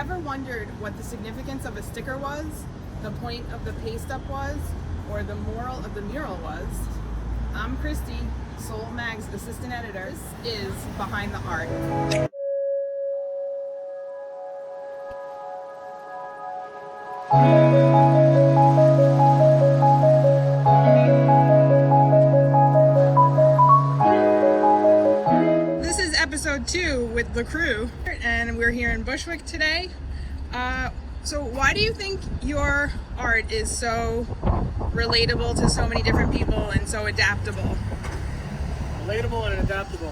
ever wondered what the significance of a sticker was, the point of the paste up was, or the moral of the mural was? I'm Kristy, Soul Mag's assistant editor. This is Behind the Art. This is episode 2 with Lecrue, and we're here in Bushwick today. So why do you think your art is so relatable to so many different people and so adaptable? Relatable and adaptable.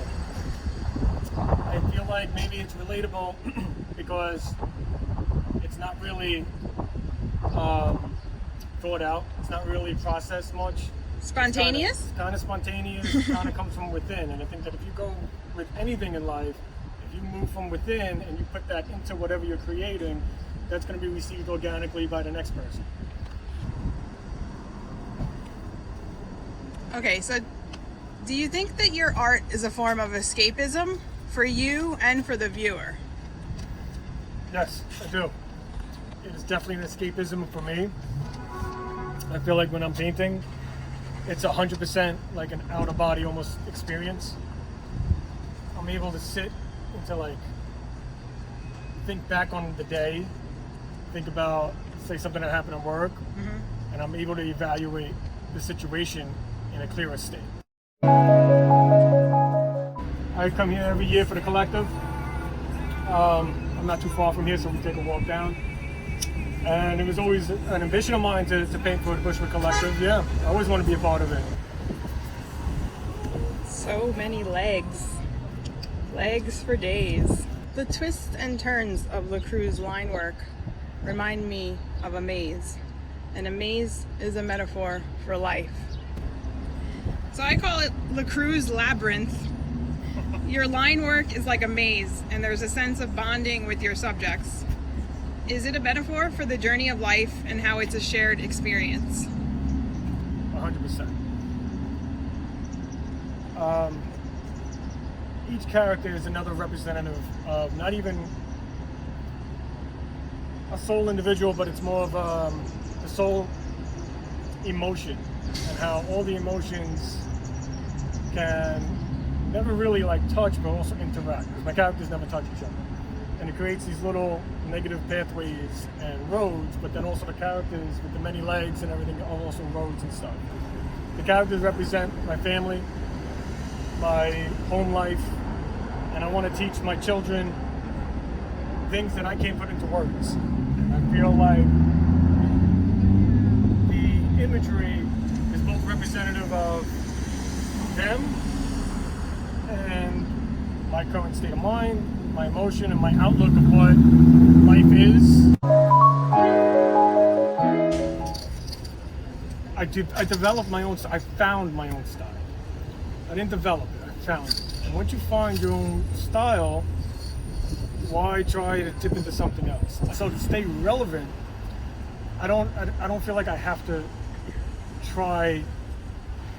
I feel like maybe it's relatable because it's not really thought out. It's not really processed much. Spontaneous? It's kind of spontaneous. It kind of comes from within. And I think that if you go with anything in life, if you move from within and you put that into whatever you're creating, that's going to be received organically by the next person. Okay, so do you think that your art is a form of escapism for you and for the viewer? Yes, I do. It is definitely an escapism for me. I feel like when I'm painting, it's 100% like an out-of-body almost experience. I'm able to sit and to like think back on the day, think about, say, something that happened at work, and I'm able to evaluate the situation in a clearer state. I come here every year for the collective. I'm not too far from here, so we take a walk down. And it was always an ambition of mine to paint for the Bushwick Collective. Yeah, I always want to be a part of it. So many legs. Legs for days. The twists and turns of Lecrue's line work remind me of a maze. And a maze is a metaphor for life. So I call it Cruise Labyrinth. Your line work is like a maze, and there's a sense of bonding with your subjects. Is it a metaphor for the journey of life and how it's a shared experience? 100%. Each character is another representative of not even a soul individual, but it's more of a soul emotion, and how all the emotions can never really like touch, but also interact, because my characters never touch each other. And it creates these little negative pathways and roads, but then also the characters with the many legs and everything are also roads and stuff. The characters represent my family, my home life, and I want to teach my children things that I can't put into words. And I feel like the imagery is both representative of them and my current state of mind, my emotion, and my outlook of what life is. I developed my own style. I found my own style. I didn't develop it, I found it. And once you find your own style, why try to dip into something else? So to stay relevant, I don't feel like I have to try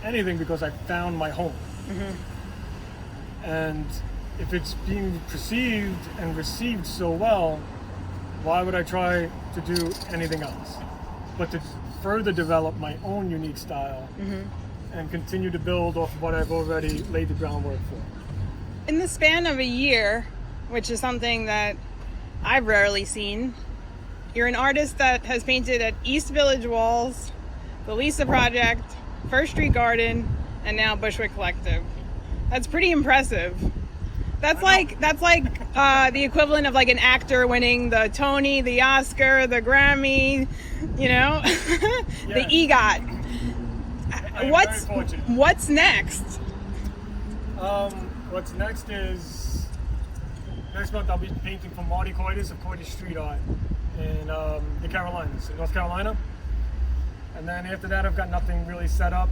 anything because I found my home. And if it's being perceived and received so well, why would I try to do anything else? But to further develop my own unique style and continue to build off of what I've already laid the groundwork for. In the span of a year, which is something that I've rarely seen, you're an artist that has painted at East Village Walls, the Lisa Project, First Street Garden, and now Bushwick Collective. That's pretty impressive. That's like the equivalent of like an actor winning the Tony, the Oscar, the Grammy, you know, the EGOT. What's next? What's next is next month I'll be painting for Marty Coitus of Coitus Street Art in the Carolinas, in North Carolina. And then after that, I've got nothing really set up.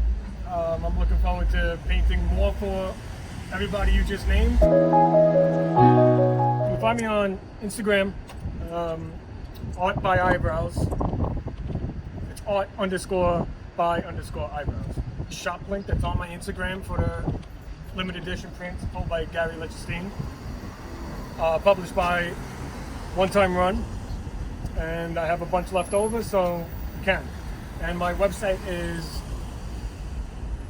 I'm looking forward to painting more for everybody you just named. You can find me on Instagram, Art by Eyebrows. It's art_by_eyebrows. Shop link that's on my Instagram for the limited edition prints pulled by Gary Lecrue, published by one-time run, and I have a bunch left over, so you can. And my website is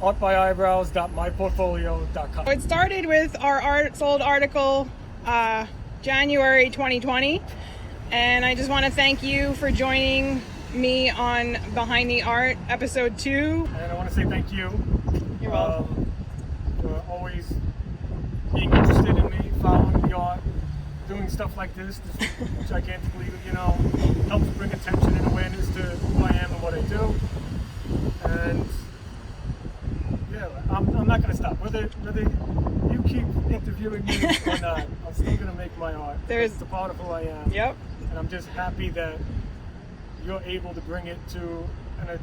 artbyeyebrows.myportfolio.com. It started with our art sold article January 2020, and I just want to thank you for joining me on Behind the Art episode 2. And I want to say thank you. You're welcome. For always being interested in me, following the art, doing stuff like this gigantically, helps bring attention and awareness to who I am and what I do. And yeah, I'm not going to stop. Whether you keep interviewing me or not, I'm still going to make my art. It's a part of who I am. Yep. And I'm just happy that you're able to bring it to an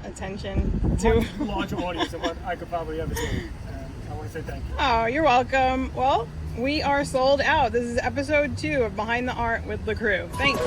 attention to a larger audience than what I could probably ever do. And I want to say thank you. Oh, you're welcome. Well, we are sold out. This is episode 2 of Behind the Art with Lecrue. Thanks.